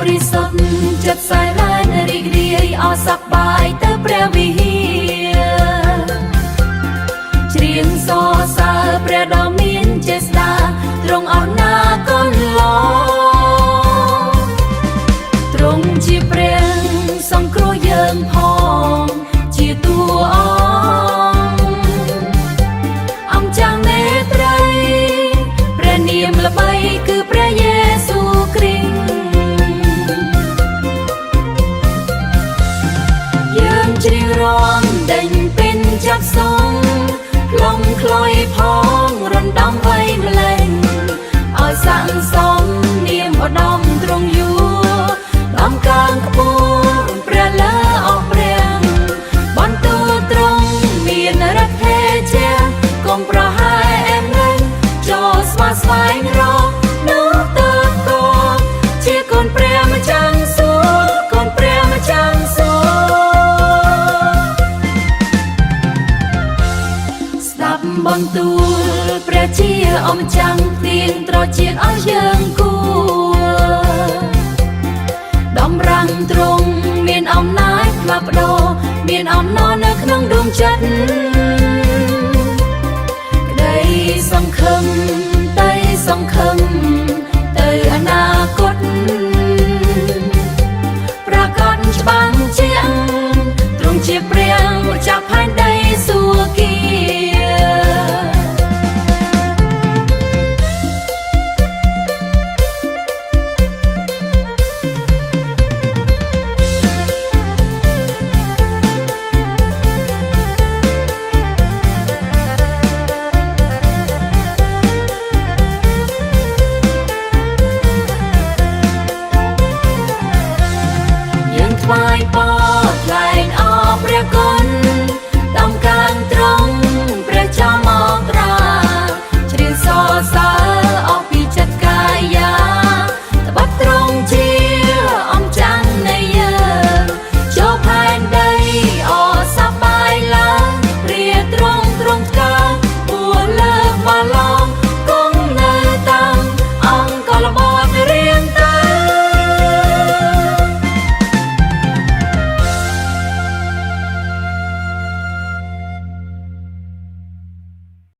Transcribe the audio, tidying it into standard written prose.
រិសុទ្ធចិត្តសែនលែនរីករាយអសប្បាយទៅព្រះវិហារច្រៀងសរសើរព្រះដ៏មានចេស្តាទ្រង់អស់ណាកូនល្អទ្រង់ជាព្រះសង្គ្រោះយើងផងជាតួអង្គចាំងនេត្រីព្រះនាមល្បីគឺព្រះយេស៊ូវគ្រីស្ទយើងច្រៀងរាំដេញពេញចាប់សងខ្លងខ្លុយផងរំដំវៃម្លេងឲ្យស័ក្តិសមនាមឧត្តមទ្រង់យួរដំកើងខ្ពស់ព្រះលើអស់ព្រះបន្ទូលទ្រង់មានឫទ្ធិទេជះកុំប្រហែលអែមលែងចូលស្វាស្វែងរកនោះទៅក៏ជាកូនព្រះម្ចាស់សួគ៌កូនព្រះម្ចាស់សួគ៌ស្ដាប់បន្ទូលព្រះជាអម្ចាស់ទៀងត្រជាឲ្យយើងគួរដំរាំងទ្រង់មានអំណាចផ្លាស់ប្ដូរមានអំណរនៅក្នុងដួងចិត្តក្តីសង្ឃឹមតែសង្ឃឹម